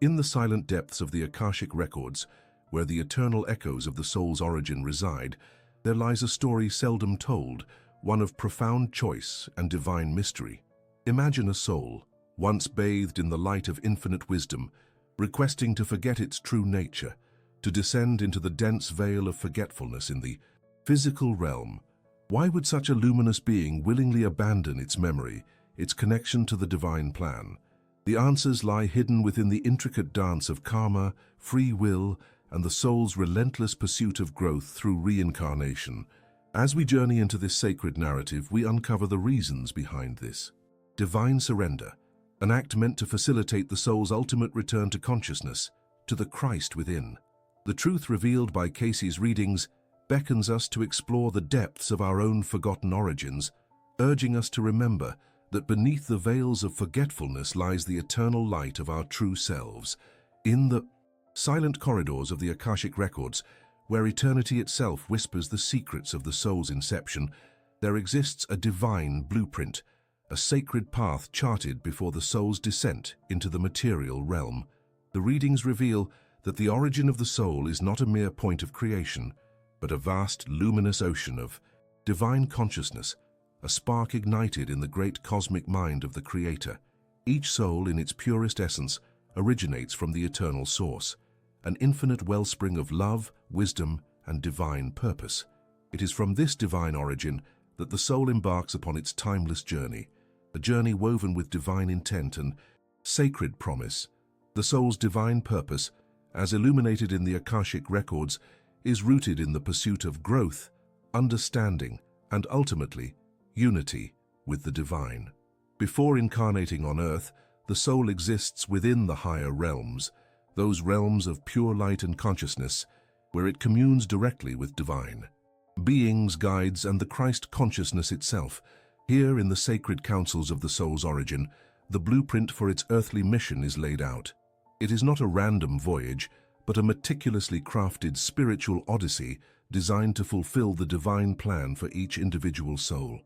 In the silent depths of the Akashic records, where the eternal echoes of the soul's origin reside, there lies a story seldom told, one of profound choice and divine mystery. Imagine a soul, once bathed in the light of infinite wisdom, requesting to forget its true nature, to descend into the dense veil of forgetfulness in the physical realm. Why would such a luminous being willingly abandon its memory, its connection to the divine plan? The answers lie hidden within the intricate dance of karma, free will, and the soul's relentless pursuit of growth through reincarnation. As we journey into this sacred narrative, we uncover the reasons behind this. Divine surrender, an act meant to facilitate the soul's ultimate return to consciousness, to the Christ within. The truth revealed by Cayce's readings beckons us to explore the depths of our own forgotten origins, urging us to remember that beneath the veils of forgetfulness lies the eternal light of our true selves. In the silent corridors of the Akashic records, where eternity itself whispers the secrets of the soul's inception, there exists a divine blueprint, a sacred path charted before the soul's descent into the material realm. The readings reveal that the origin of the soul is not a mere point of creation, but a vast, luminous ocean of divine consciousness, a spark ignited in the great cosmic mind of the Creator. Each soul, in its purest essence, originates from the eternal source, an infinite wellspring of love, wisdom, and divine purpose. It is from this divine origin that the soul embarks upon its timeless journey, a journey woven with divine intent and sacred promise. The soul's divine purpose, as illuminated in the Akashic records, is rooted in the pursuit of growth, understanding, and ultimately, unity with the divine. Before incarnating on earth, the soul exists within the higher realms, those realms of pure light and consciousness, where it communes directly with divine beings, guides, and the Christ consciousness itself. Here, in the sacred councils of the soul's origin, the blueprint for its earthly mission is laid out. It is not a random voyage, but a meticulously crafted spiritual odyssey designed to fulfill the divine plan for each individual soul.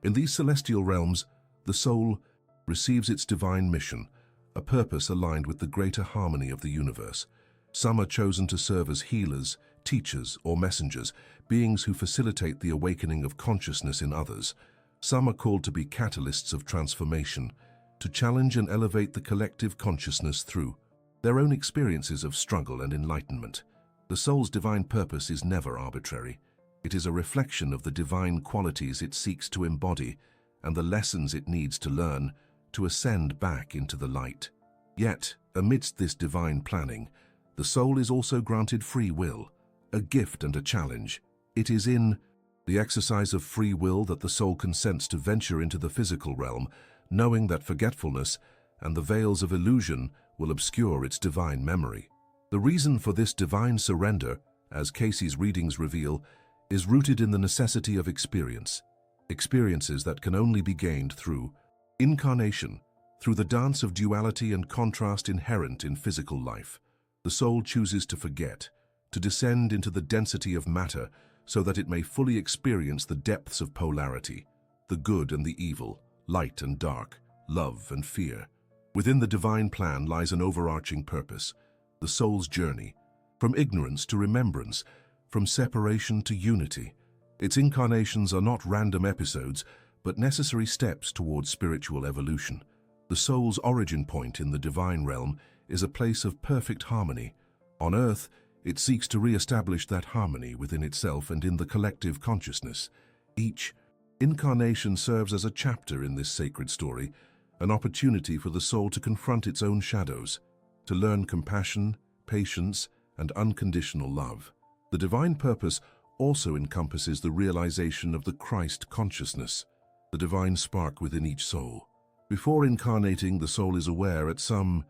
In these celestial realms, the soul receives its divine mission, a purpose aligned with the greater harmony of the universe. Some are chosen to serve as healers, teachers, or messengers, beings who facilitate the awakening of consciousness in others. Some are called to be catalysts of transformation, to challenge and elevate the collective consciousness through their own experiences of struggle and enlightenment. The soul's divine purpose is never arbitrary. It is a reflection of the divine qualities it seeks to embody and the lessons it needs to learn to ascend back into the light. Yet, amidst this divine planning, the soul is also granted free will, a gift and a challenge. It is in the exercise of free will that the soul consents to venture into the physical realm, knowing that forgetfulness and the veils of illusion will obscure its divine memory. The reason for this divine surrender, as Cayce's readings reveal, is rooted in the necessity of experiences that can only be gained through incarnation, through the dance of duality and contrast inherent in physical life. The soul chooses to forget, to descend into the density of matter so that it may fully experience the depths of polarity, the good and the evil, light and dark, love and fear. Within the divine plan lies an overarching purpose, the soul's journey, from ignorance to remembrance, from separation to unity. Its incarnations are not random episodes, but necessary steps towards spiritual evolution. The soul's origin point in the divine realm is a place of perfect harmony. On earth, it seeks to re-establish that harmony within itself and in the collective consciousness. Each incarnation serves as a chapter in this sacred story, an opportunity for the soul to confront its own shadows, to learn compassion, patience, and unconditional love. The divine purpose also encompasses the realization of the Christ consciousness, the divine spark within each soul. Before incarnating, the soul is aware at some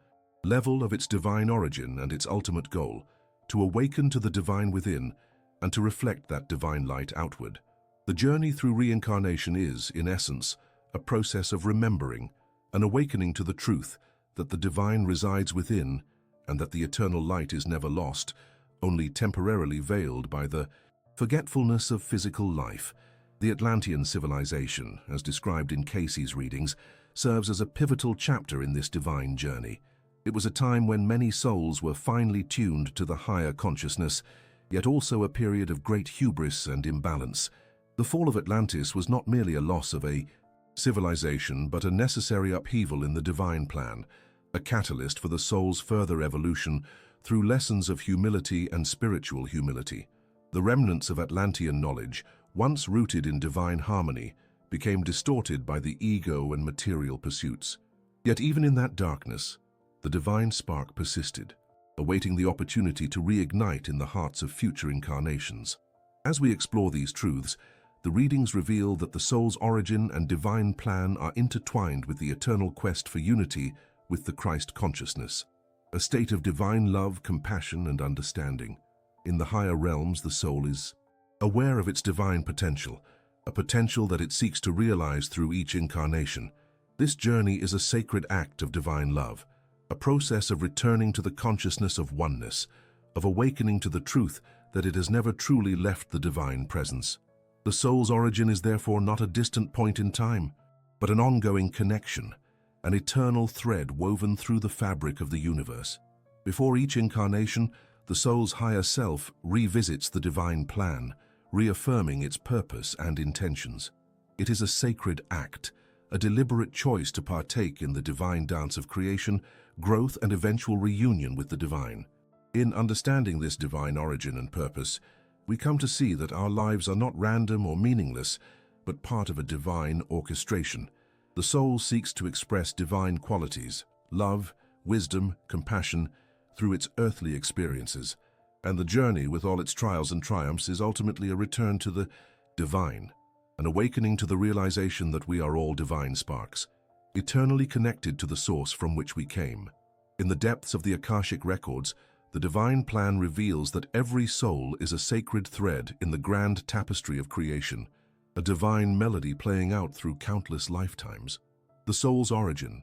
level of its divine origin and its ultimate goal, to awaken to the divine within and to reflect that divine light outward. The journey through reincarnation is, in essence, a process of remembering, an awakening to the truth that the divine resides within and that the eternal light is never lost, only temporarily veiled by the forgetfulness of physical life. The Atlantean civilization, as described in Cayce's readings, serves as a pivotal chapter in this divine journey. It was a time when many souls were finely tuned to the higher consciousness, yet also a period of great hubris and imbalance. The fall of Atlantis was not merely a loss of a civilization, but a necessary upheaval in the divine plan, a catalyst for the soul's further evolution through lessons of humility and spiritual humility. The remnants of Atlantean knowledge, once rooted in divine harmony, became distorted by the ego and material pursuits. Yet even in that darkness, the divine spark persisted, awaiting the opportunity to reignite in the hearts of future incarnations. As we explore these truths, the readings reveal that the soul's origin and divine plan are intertwined with the eternal quest for unity with the Christ consciousness, a state of divine love, compassion, and understanding. In the higher realms, the soul is aware of its divine potential, a potential that it seeks to realize through each incarnation. This journey is a sacred act of divine love, a process of returning to the consciousness of oneness, of awakening to the truth that it has never truly left the divine presence. The soul's origin is therefore not a distant point in time, but an ongoing connection, an eternal thread woven through the fabric of the universe. Before each incarnation, the soul's higher self revisits the divine plan, reaffirming its purpose and intentions. It is a sacred act, a deliberate choice to partake in the divine dance of creation, growth, and eventual reunion with the divine. In understanding this divine origin and purpose, we come to see that our lives are not random or meaningless, but part of a divine orchestration. The soul seeks to express divine qualities, love, wisdom, compassion, through its earthly experiences, and the journey with all its trials and triumphs is ultimately a return to the divine, an awakening to the realization that we are all divine sparks, eternally connected to the source from which we came. In the depths of the Akashic records, the divine plan reveals that every soul is a sacred thread in the grand tapestry of creation, a divine melody playing out through countless lifetimes. The soul's origin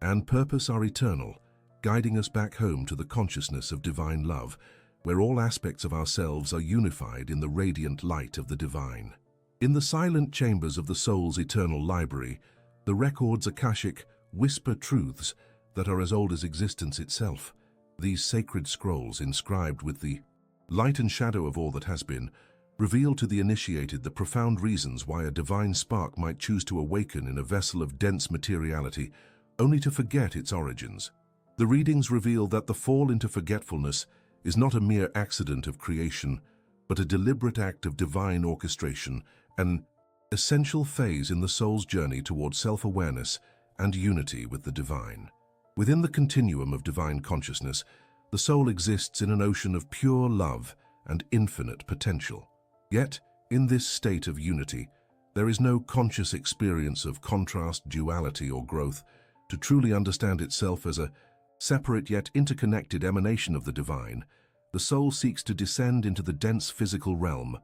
and purpose are eternal, guiding us back home to the consciousness of divine love, where all aspects of ourselves are unified in the radiant light of the divine. In the silent chambers of the soul's eternal library, the records Akashic whisper truths that are as old as existence itself. These sacred scrolls, inscribed with the light and shadow of all that has been, reveal to the initiated the profound reasons why a divine spark might choose to awaken in a vessel of dense materiality, only to forget its origins. The readings reveal that the fall into forgetfulness is not a mere accident of creation, but a deliberate act of divine orchestration, an essential phase in the soul's journey towards self-awareness and unity with the divine. Within the continuum of divine consciousness, the soul exists in an ocean of pure love and infinite potential. Yet, in this state of unity, there is no conscious experience of contrast, duality, or growth. To truly understand itself as a separate yet interconnected emanation of the divine, the soul seeks to descend into the dense physical realm,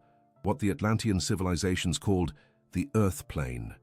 what the Atlantean civilizations called the earth plane.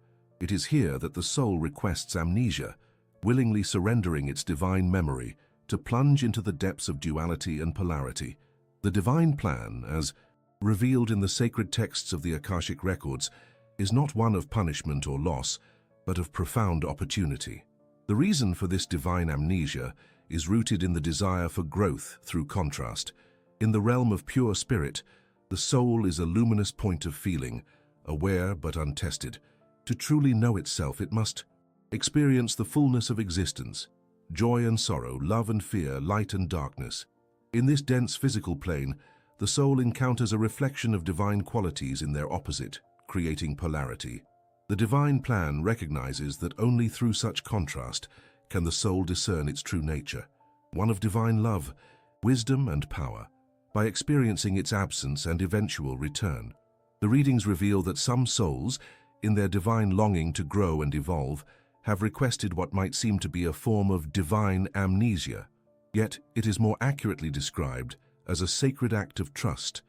It is here that the soul requests amnesia, willingly surrendering its divine memory to plunge into the depths of duality and polarity. The divine plan, as revealed in the sacred texts of the Akashic records, is not one of punishment or loss, but of profound opportunity. The reason for this divine amnesia is rooted in the desire for growth through contrast. In the realm of pure spirit, the soul is a luminous point of feeling, aware but untested. To truly know itself, it must experience the fullness of existence, joy and sorrow, love and fear, light and darkness. In this dense physical plane, the soul encounters a reflection of divine qualities in their opposite, creating polarity. The divine plan recognizes that only through such contrast can the soul discern its true nature, one of divine love, wisdom and power, by experiencing its absence and eventual return. The readings reveal that some souls, in their divine longing to grow and evolve, have requested what might seem to be a form of divine amnesia. Yet it is more accurately described as a sacred act of trust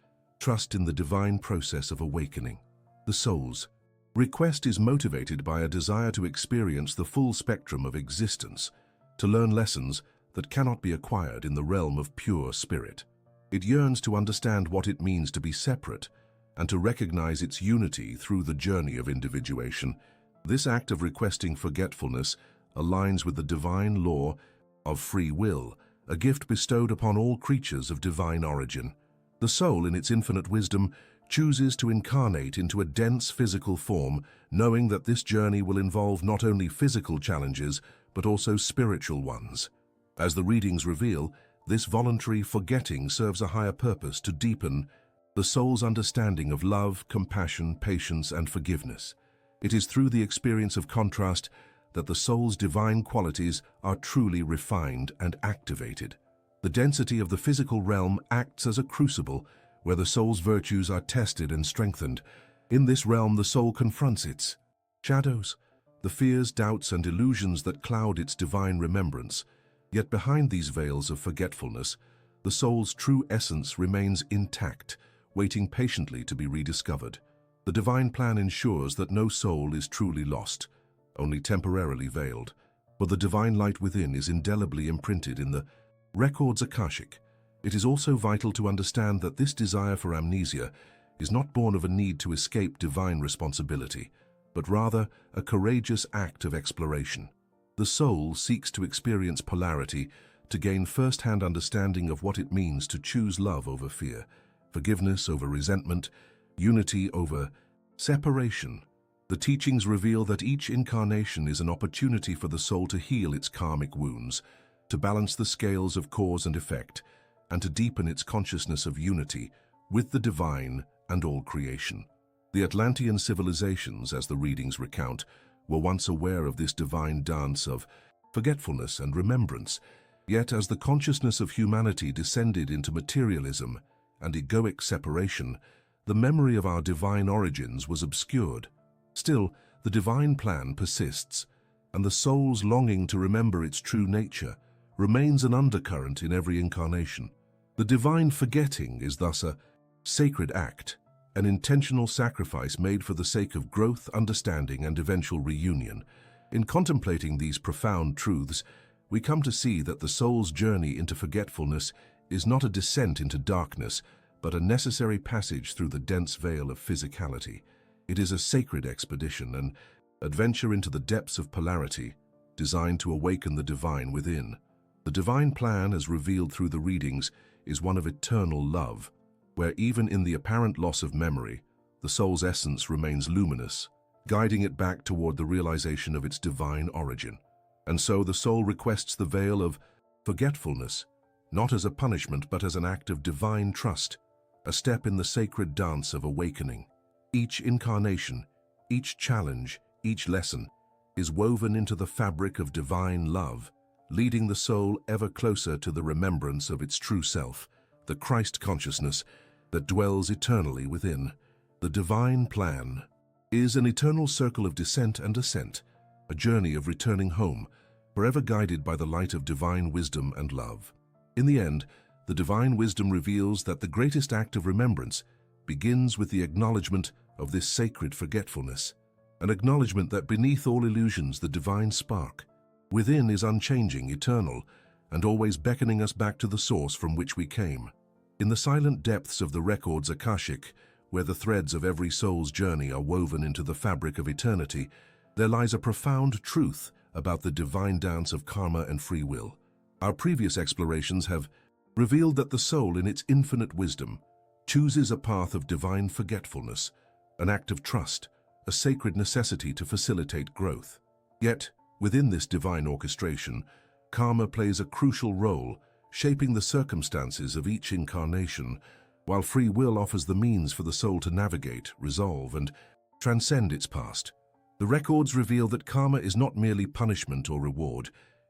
in the divine process of awakening. The soul's request is motivated by a desire to experience the full spectrum of existence, to learn lessons that cannot be acquired in the realm of pure spirit. It yearns to understand what it means to be separate and to recognize its unity through the journey of individuation. This act of requesting forgetfulness aligns with the divine law of free will, a gift bestowed upon all creatures of divine origin. The soul, in its infinite wisdom, chooses to incarnate into a dense physical form, knowing that this journey will involve not only physical challenges, but also spiritual ones. As the readings reveal, this voluntary forgetting serves a higher purpose to deepen the soul's understanding of love, compassion, patience, and forgiveness. It is through the experience of contrast that the soul's divine qualities are truly refined and activated. The density of the physical realm acts as a crucible where the soul's virtues are tested and strengthened. In this realm, the soul confronts its shadows, the fears, doubts, and illusions that cloud its divine remembrance. Yet behind these veils of forgetfulness, the soul's true essence remains intact, waiting patiently to be rediscovered. The divine plan ensures that no soul is truly lost, only temporarily veiled, for the divine light within is indelibly imprinted in the records Akashic. It is also vital to understand that this desire for amnesia is not born of a need to escape divine responsibility, but rather a courageous act of exploration. The soul seeks to experience polarity, to gain first-hand understanding of what it means to choose love over fear, forgiveness over resentment, unity over separation. The teachings reveal that each incarnation is an opportunity for the soul to heal its karmic wounds, to balance the scales of cause and effect, and to deepen its consciousness of unity with the divine and all creation. The Atlantean civilizations, as the readings recount, were once aware of this divine dance of forgetfulness and remembrance, yet as the consciousness of humanity descended into materialism and egoic separation, the memory of our divine origins was obscured. Still, the divine plan persists, and the soul's longing to remember its true nature remains an undercurrent in every incarnation. The divine forgetting is thus a sacred act, an intentional sacrifice made for the sake of growth, understanding, and eventual reunion. In contemplating these profound truths, we come to see that the soul's journey into forgetfulness is not a descent into darkness, but a necessary passage through the dense veil of physicality. It is a sacred expedition, an adventure into the depths of polarity, designed to awaken the divine within. The divine plan, as revealed through the readings, is one of eternal love, where even in the apparent loss of memory, the soul's essence remains luminous, guiding it back toward the realization of its divine origin. And so the soul requests the veil of forgetfulness, not as a punishment but as an act of divine trust, a step in the sacred dance of awakening. Each incarnation, each challenge, each lesson is woven into the fabric of divine love, leading the soul ever closer to the remembrance of its true self, the Christ consciousness that dwells eternally within. The divine plan is an eternal circle of descent and ascent, a journey of returning home, forever guided by the light of divine wisdom and love. In the end, the divine wisdom reveals that the greatest act of remembrance begins with the acknowledgement of this sacred forgetfulness, an acknowledgement that beneath all illusions the divine spark within is unchanging, eternal, and always beckoning us back to the source from which we came. In the silent depths of the records Akashic, where the threads of every soul's journey are woven into the fabric of eternity, there lies a profound truth about the divine dance of karma and free will. Our previous explorations have revealed that the soul, in its infinite wisdom, chooses a path of divine forgetfulness, an act of trust, a sacred necessity to facilitate growth. Yet, within this divine orchestration, karma plays a crucial role, shaping the circumstances of each incarnation, while free will offers the means for the soul to navigate, resolve, and transcend its past. The records reveal that karma is not merely punishment or reward.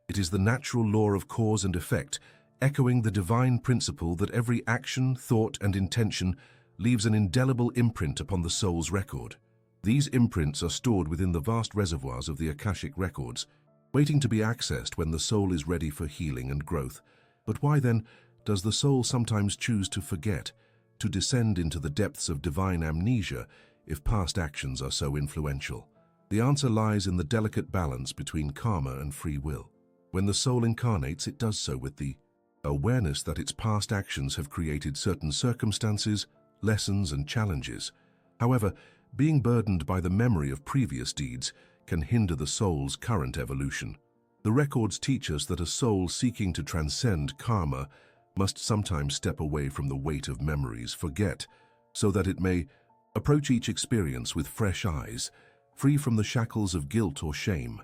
It is the natural law of cause and effect, echoing the divine principle that every action, thought, and intention leaves an indelible imprint upon the soul's record. These imprints are stored within the vast reservoirs of the Akashic records, waiting to be accessed when the soul is ready for healing and growth. But why then does the soul sometimes choose to forget, to descend into the depths of divine amnesia if past actions are so influential? The answer lies in the delicate balance between karma and free will. When the soul incarnates, it does so with the awareness that its past actions have created certain circumstances, lessons, and challenges. However, being burdened by the memory of previous deeds can hinder the soul's current evolution. The records teach us that a soul seeking to transcend karma must sometimes step away from the weight of memories, forget, so that it may approach each experience with fresh eyes, free from the shackles of guilt or shame.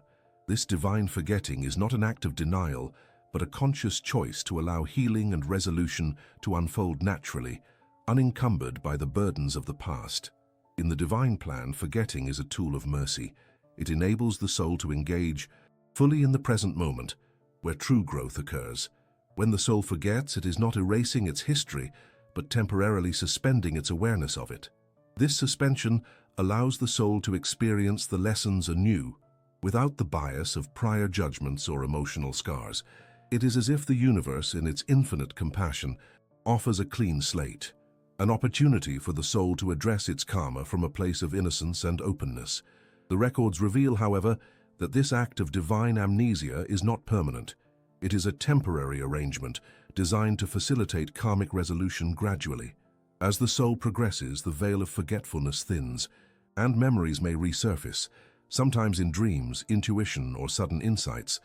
This divine forgetting is not an act of denial, but a conscious choice to allow healing and resolution to unfold naturally, unencumbered by the burdens of the past. In the divine plan, forgetting is a tool of mercy. It enables the soul to engage fully in the present moment, where true growth occurs. When the soul forgets, it is not erasing its history, but temporarily suspending its awareness of it. This suspension allows the soul to experience the lessons anew, without the bias of prior judgments or emotional scars. It is as if the universe, in its infinite compassion, offers a clean slate, an opportunity for the soul to address its karma from a place of innocence and openness. The records reveal, however, that this act of divine amnesia is not permanent. It is a temporary arrangement designed to facilitate karmic resolution gradually. As the soul progresses, the veil of forgetfulness thins, and memories may resurface, sometimes in dreams, intuition, or sudden insights,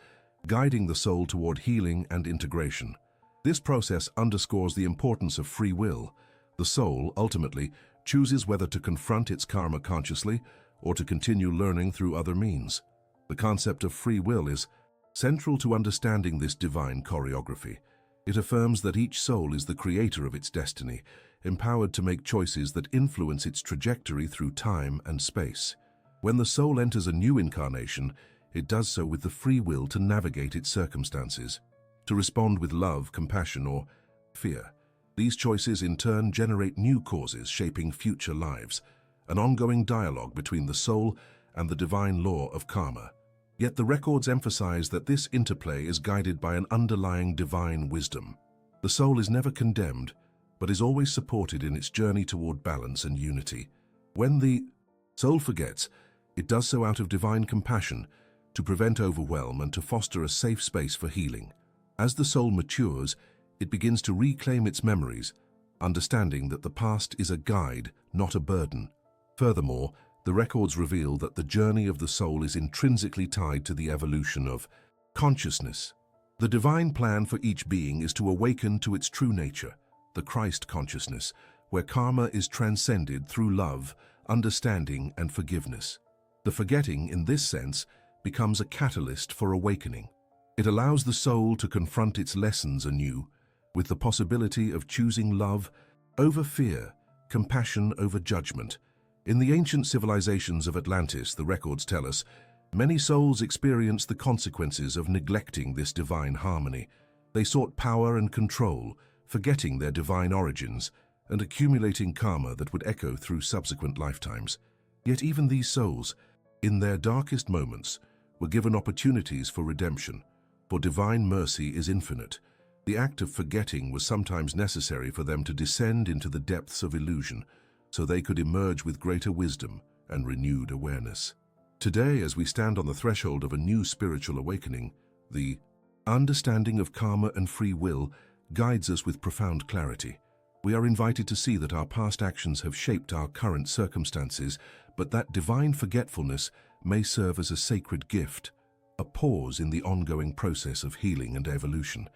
guiding the soul toward healing and integration. This process underscores the importance of free will. The soul, ultimately, chooses whether to confront its karma consciously or to continue learning through other means. The concept of free will is central to understanding this divine choreography. It affirms that each soul is the creator of its destiny, empowered to make choices that influence its trajectory through time and space. When the soul enters a new incarnation, it does so with the free will to navigate its circumstances, to respond with love, compassion, or fear. These choices in turn generate new causes shaping future lives, an ongoing dialogue between the soul and the divine law of karma. Yet the records emphasize that this interplay is guided by an underlying divine wisdom. The soul is never condemned, but is always supported in its journey toward balance and unity. When the soul forgets, it does so out of divine compassion, to prevent overwhelm and to foster a safe space for healing. As the soul matures, it begins to reclaim its memories, understanding that the past is a guide, not a burden. Furthermore, the records reveal that the journey of the soul is intrinsically tied to the evolution of consciousness. The divine plan for each being is to awaken to its true nature, the Christ consciousness, where karma is transcended through love, understanding, and forgiveness. The forgetting, in this sense, becomes a catalyst for awakening. It allows the soul to confront its lessons anew, with the possibility of choosing love over fear, compassion over judgment. In the ancient civilizations of Atlantis, the records tell us, many souls experienced the consequences of neglecting this divine harmony. They sought power and control, forgetting their divine origins and accumulating karma that would echo through subsequent lifetimes. Yet even these souls, in their darkest moments, were given opportunities for redemption, for divine mercy is infinite. The act of forgetting was sometimes necessary for them to descend into the depths of illusion, so they could emerge with greater wisdom and renewed awareness. Today, as we stand on the threshold of a new spiritual awakening, the understanding of karma and free will guides us with profound clarity. We are invited to see that our past actions have shaped our current circumstances, but that divine forgetfulness may serve as a sacred gift, a pause in the ongoing process of healing and evolution.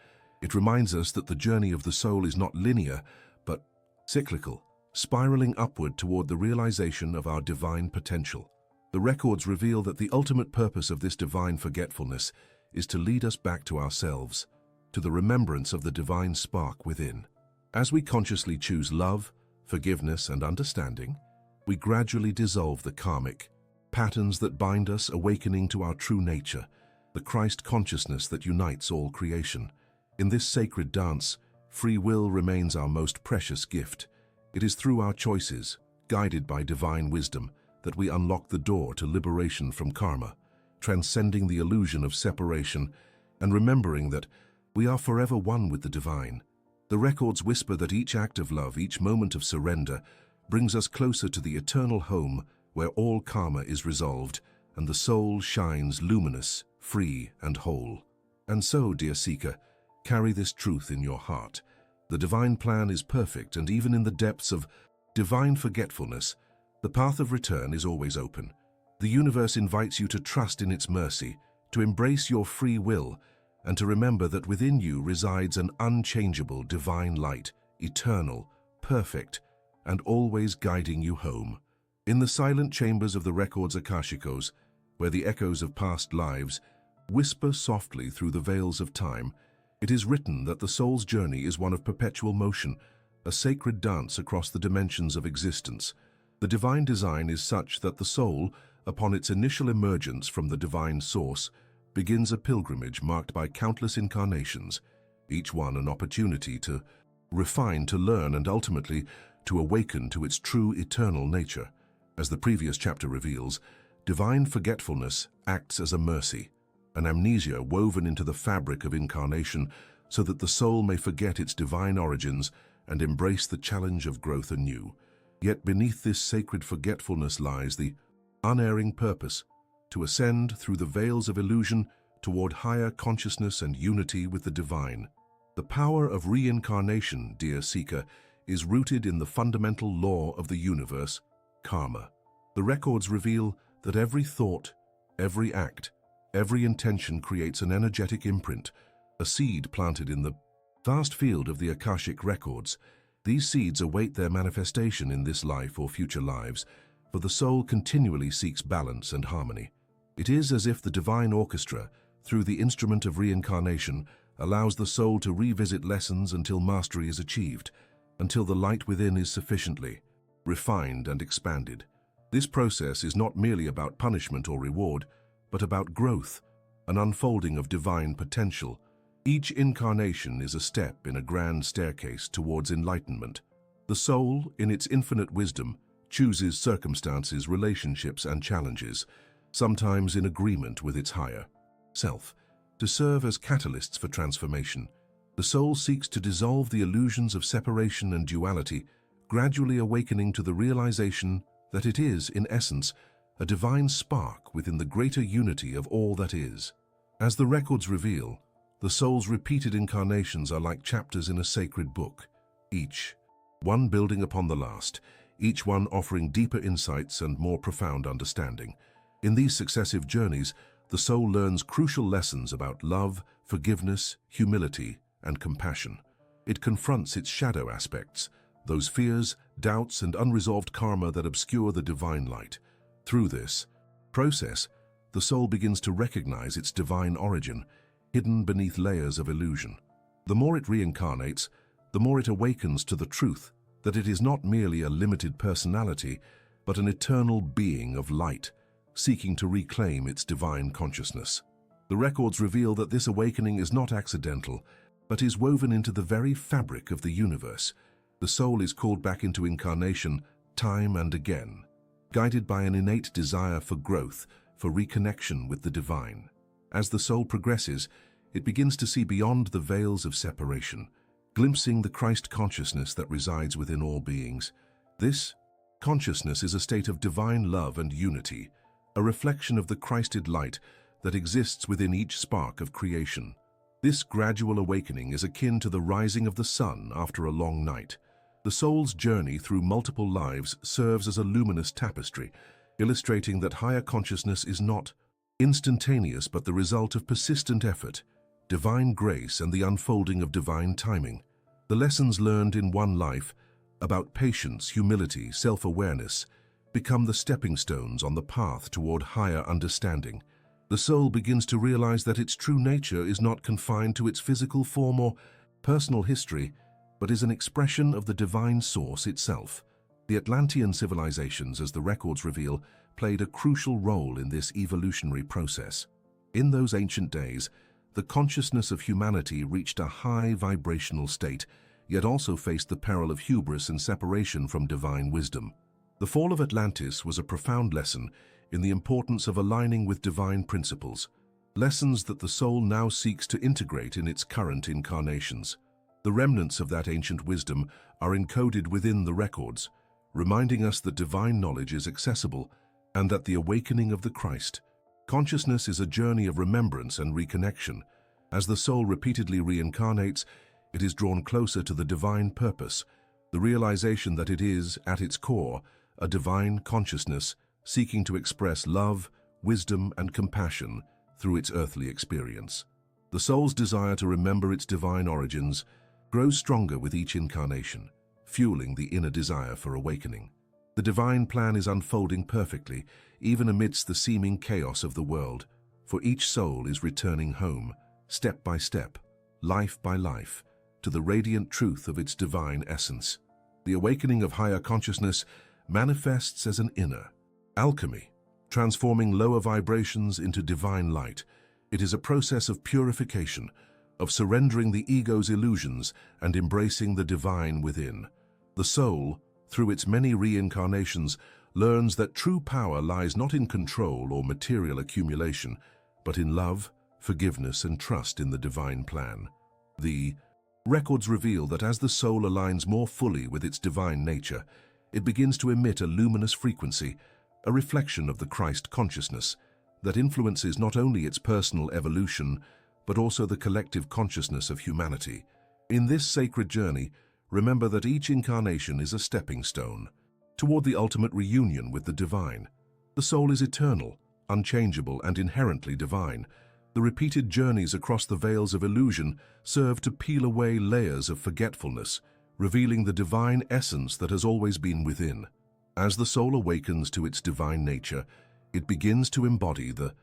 It reminds us that the journey of the soul is not linear, but cyclical, spiraling upward toward the realization of our divine potential. The records reveal that the ultimate purpose of this divine forgetfulness is to lead us back to ourselves, to the remembrance of the divine spark within. As we consciously choose love, forgiveness, and understanding, we gradually dissolve the karmic patterns that bind us, awakening to our true nature, the Christ consciousness that unites all creation. In this sacred dance, free will remains our most precious gift. It is through our choices, guided by divine wisdom, that we unlock the door to liberation from karma, transcending the illusion of separation and remembering that we are forever one with the divine. The records whisper that each act of love, each moment of surrender, brings us closer to the eternal home where all karma is resolved and the soul shines luminous, free, and whole. And so, dear seeker, carry this truth in your heart. The divine plan is perfect, and even in the depths of divine forgetfulness, the path of return is always open. The universe invites you to trust in its mercy, to embrace your free will, and to remember that within you resides an unchangeable divine light, eternal, perfect, and always guiding you home. In the silent chambers of the records akashicos, where the echoes of past lives whisper softly through the veils of time, it is written that the soul's journey is one of perpetual motion, a sacred dance across the dimensions of existence. The divine design is such that the soul, upon its initial emergence from the divine source, begins a pilgrimage marked by countless incarnations, each one an opportunity to refine, to learn, and ultimately to awaken to its true eternal nature. As the previous chapter reveals, divine forgetfulness acts as a mercy, an amnesia woven into the fabric of incarnation so that the soul may forget its divine origins and embrace the challenge of growth anew. Yet beneath this sacred forgetfulness lies the unerring purpose to ascend through the veils of illusion toward higher consciousness and unity with the divine. The power of reincarnation, dear seeker, is rooted in the fundamental law of the universe, karma. The records reveal that every thought, every act, every intention creates an energetic imprint, a seed planted in the vast field of the Akashic records. These seeds await their manifestation in this life or future lives, for the soul continually seeks balance and harmony. It is as if the divine orchestra, through the instrument of reincarnation, allows the soul to revisit lessons until mastery is achieved, until the light within is sufficiently refined and expanded. This process is not merely about punishment or reward, but about growth, an unfolding of divine potential. Each incarnation is a step in a grand staircase towards enlightenment. The soul, in its infinite wisdom, chooses circumstances, relationships, and challenges, sometimes in agreement with its higher self, to serve as catalysts for transformation. The soul seeks to dissolve the illusions of separation and duality, gradually awakening to the realization that it is, in essence, a divine spark within the greater unity of all that is. As the records reveal, the soul's repeated incarnations are like chapters in a sacred book, each one building upon the last, each one offering deeper insights and more profound understanding. In these successive journeys, the soul learns crucial lessons about love, forgiveness, humility, and compassion. It confronts its shadow aspects, those fears, doubts, and unresolved karma that obscure the divine light. Through this process, the soul begins to recognize its divine origin, hidden beneath layers of illusion. The more it reincarnates, the more it awakens to the truth that it is not merely a limited personality, but an eternal being of light, seeking to reclaim its divine consciousness. The records reveal that this awakening is not accidental, but is woven into the very fabric of the universe. The soul is called back into incarnation time and again, guided by an innate desire for growth, for reconnection with the divine. As the soul progresses, it begins to see beyond the veils of separation, glimpsing the Christ consciousness that resides within all beings. This consciousness is a state of divine love and unity, a reflection of the Christed light that exists within each spark of creation. This gradual awakening is akin to the rising of the sun after a long night. The soul's journey through multiple lives serves as a luminous tapestry, illustrating that higher consciousness is not instantaneous but the result of persistent effort, divine grace, and the unfolding of divine timing. The lessons learned in one life about patience, humility, self-awareness become the stepping stones on the path toward higher understanding. The soul begins to realize that its true nature is not confined to its physical form or personal history, but is an expression of the divine source itself. The Atlantean civilizations, as the records reveal, played a crucial role in this evolutionary process. In those ancient days, the consciousness of humanity reached a high vibrational state, yet also faced the peril of hubris and separation from divine wisdom. The fall of Atlantis was a profound lesson in the importance of aligning with divine principles, lessons that the soul now seeks to integrate in its current incarnations. The remnants of that ancient wisdom are encoded within the records, reminding us that divine knowledge is accessible and that the awakening of the Christ consciousness is a journey of remembrance and reconnection. As the soul repeatedly reincarnates, it is drawn closer to the divine purpose, the realization that it is, at its core, a divine consciousness seeking to express love, wisdom, and compassion through its earthly experience. The soul's desire to remember its divine origins grows stronger with each incarnation, fueling the inner desire for awakening. The divine plan is unfolding perfectly, even amidst the seeming chaos of the world, for each soul is returning home, step by step, life by life, to the radiant truth of its divine essence. The awakening of higher consciousness manifests as an inner alchemy, transforming lower vibrations into divine light. It is a process of purification, of surrendering the ego's illusions and embracing the divine within. The soul, through its many reincarnations, learns that true power lies not in control or material accumulation, but in love, forgiveness, and trust in the divine plan. The records reveal that as the soul aligns more fully with its divine nature, it begins to emit a luminous frequency, a reflection of the Christ consciousness, that influences not only its personal evolution, but also the collective consciousness of humanity. In this sacred journey, remember that each incarnation is a stepping stone toward the ultimate reunion with the divine. The soul is eternal, unchangeable, and inherently divine. The repeated journeys across the veils of illusion serve to peel away layers of forgetfulness, revealing the divine essence that has always been within. As the soul awakens to its divine nature, it begins to embody the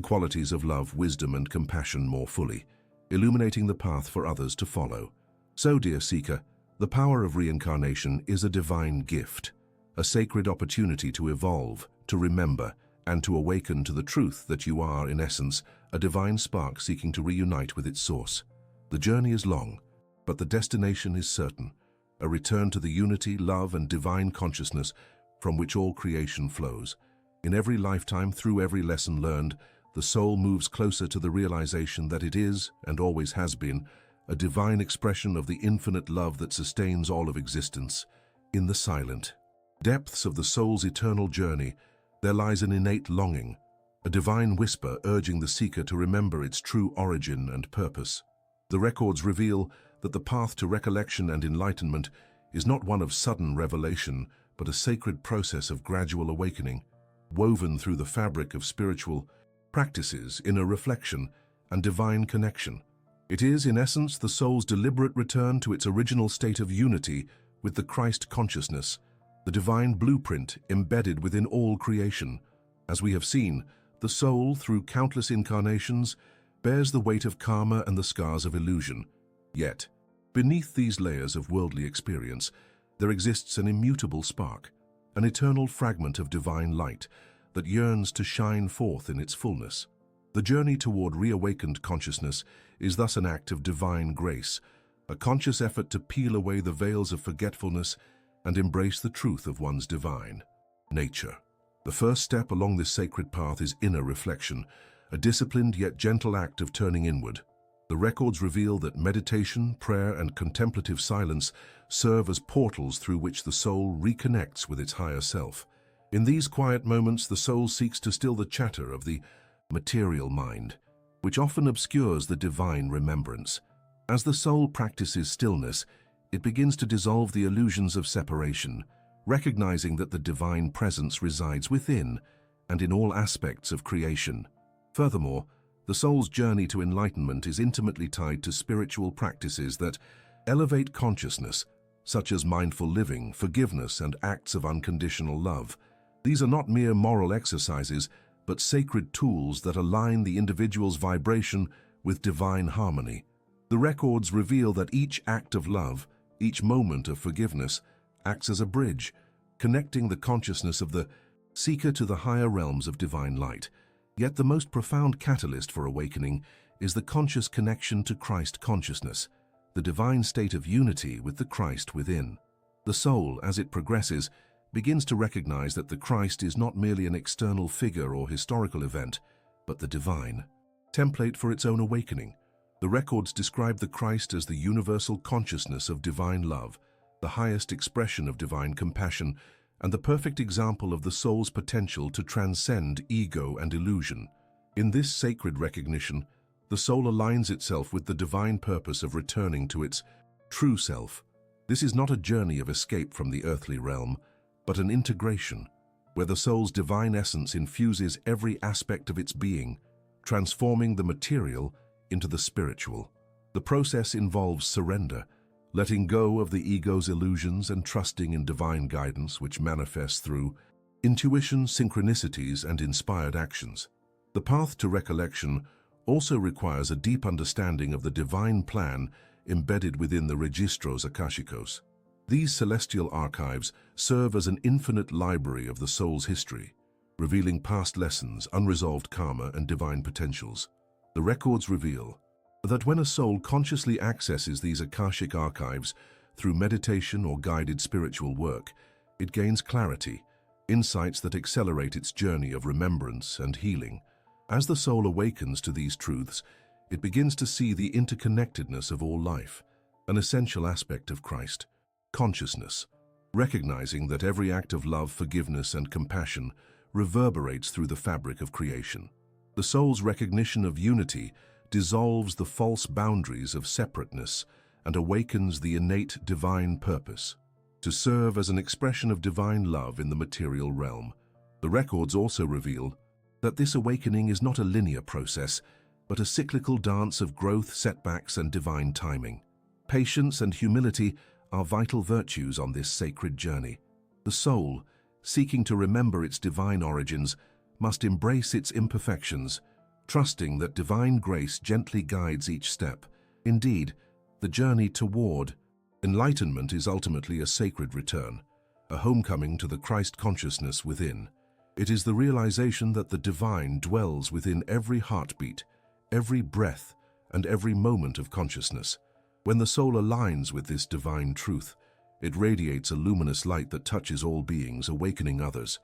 qualities of love, wisdom, and compassion more fully, illuminating the path for others to follow. So, dear seeker, the power of reincarnation is a divine gift, a sacred opportunity to evolve, to remember, and to awaken to the truth that you are, in essence, a divine spark seeking to reunite with its source. The journey is long, but the destination is certain, a return to the unity, love, and divine consciousness from which all creation flows. In every lifetime, through every lesson learned, the soul moves closer to the realization that it is, and always has been, a divine expression of the infinite love that sustains all of existence. In the silent depths of the soul's eternal journey, there lies an innate longing, a divine whisper urging the seeker to remember its true origin and purpose. The records reveal that the path to recollection and enlightenment is not one of sudden revelation, but a sacred process of gradual awakening, woven through the fabric of spiritual practices, inner reflection, and divine connection. It is, in essence, the soul's deliberate return to its original state of unity with the Christ consciousness, the divine blueprint embedded within all creation. As we have seen, the soul, through countless incarnations, bears the weight of karma and the scars of illusion. Yet, beneath these layers of worldly experience, there exists an immutable spark, an eternal fragment of divine light that yearns to shine forth in its fullness. The journey toward reawakened consciousness is thus an act of divine grace, a conscious effort to peel away the veils of forgetfulness and embrace the truth of one's divine nature. The first step along this sacred path is inner reflection, a disciplined yet gentle act of turning inward. The records reveal that meditation, prayer, and contemplative silence serve as portals through which the soul reconnects with its higher self. In these quiet moments, the soul seeks to still the chatter of the material mind, which often obscures the divine remembrance. As the soul practices stillness, it begins to dissolve the illusions of separation, recognizing that the divine presence resides within and in all aspects of creation. Furthermore, the soul's journey to enlightenment is intimately tied to spiritual practices that elevate consciousness, such as mindful living, forgiveness, and acts of unconditional love. These are not mere moral exercises, but sacred tools that align the individual's vibration with divine harmony. The records reveal that each act of love, each moment of forgiveness, acts as a bridge, connecting the consciousness of the seeker to the higher realms of divine light. Yet the most profound catalyst for awakening is the conscious connection to Christ consciousness, the divine state of unity with the Christ within. The soul, as it progresses, begins to recognize that the Christ is not merely an external figure or historical event, but the divine template for its own awakening. The records describe the Christ as the universal consciousness of divine love, the highest expression of divine compassion, and the perfect example of the soul's potential to transcend ego and illusion. In this sacred recognition, the soul aligns itself with the divine purpose of returning to its true self. This is not a journey of escape from the earthly realm, but an integration, where the soul's divine essence infuses every aspect of its being. transforming the material into the spiritual. The process involves surrender, letting go of the ego's illusions and trusting in divine guidance which manifests through intuition, synchronicities, and inspired actions. The path to recollection also requires a deep understanding of the divine plan embedded within the registros akashicos. These celestial archives serve as an infinite library of the soul's history, revealing past lessons, unresolved karma, and divine potentials. The records reveal that when a soul consciously accesses these akashic archives through meditation or guided spiritual work, it gains clarity, insights that accelerate its journey of remembrance and healing. As the soul awakens to these truths, it begins to see the interconnectedness of all life, an essential aspect of Christ consciousness, recognizing that every act of love, forgiveness, and compassion reverberates through the fabric of creation. The soul's recognition of unity dissolves the false boundaries of separateness and awakens the innate divine purpose to serve as an expression of divine love in the material realm. The records also reveal that this awakening is not a linear process, but a cyclical dance of growth, setbacks, and divine timing. Patience and humility are vital virtues on this sacred journey. The soul, seeking to remember its divine origins, must embrace its imperfections, trusting that divine grace gently guides each step. Indeed, the journey toward enlightenment is ultimately a sacred return, a homecoming to the Christ consciousness within. It is the realization that the divine dwells within every heartbeat, every breath, and every moment of consciousness. When the soul aligns with this divine truth, it radiates a luminous light that touches all beings, awakening others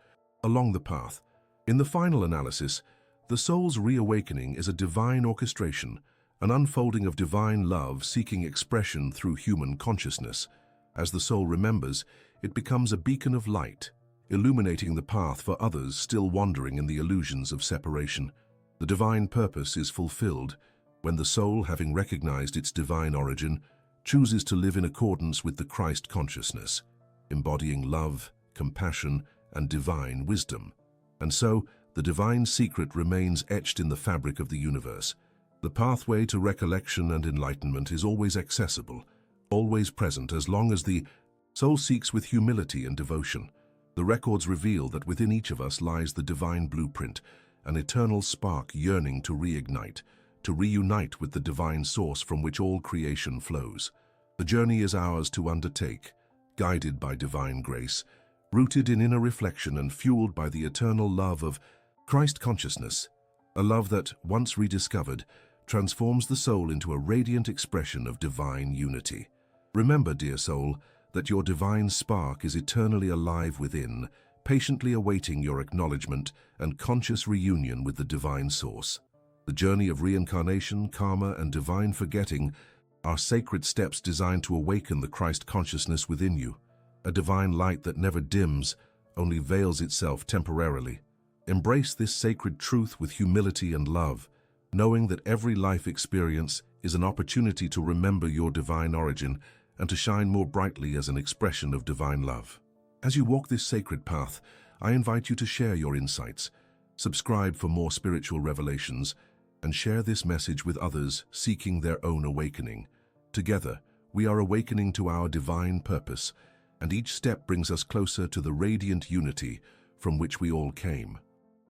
along the path. In the final analysis, the soul's reawakening is a divine orchestration, an unfolding of divine love seeking expression through human consciousness. As the soul remembers, it becomes a beacon of light, illuminating the path for others still wandering in the illusions of separation. The divine purpose is fulfilled when the soul, having recognized its divine origin, chooses to live in accordance with the Christ consciousness, embodying love, compassion, and divine wisdom. And so, the divine secret remains etched in the fabric of the universe. The pathway to recollection and enlightenment is always accessible, always present as long as the soul seeks with humility and devotion. The records reveal that within each of us lies the divine blueprint, an eternal spark yearning to reignite, to reunite with the divine source from which all creation flows. The journey is ours to undertake, guided by divine grace, rooted in inner reflection and fueled by the eternal love of Christ consciousness, a love that, once rediscovered, transforms the soul into a radiant expression of divine unity. Remember, dear soul, that your divine spark is eternally alive within, patiently awaiting your acknowledgement and conscious reunion with the divine source. The journey of reincarnation, karma, and divine forgetting are sacred steps designed to awaken the Christ consciousness within you, a divine light that never dims, only veils itself temporarily. Embrace this sacred truth with humility and love, knowing that every life experience is an opportunity to remember your divine origin and to shine more brightly as an expression of divine love. As you walk this sacred path, I invite you to share your insights, subscribe for more spiritual revelations, and share this message with others seeking their own awakening. Together, we are awakening to our divine purpose, and each step brings us closer to the radiant unity from which we all came.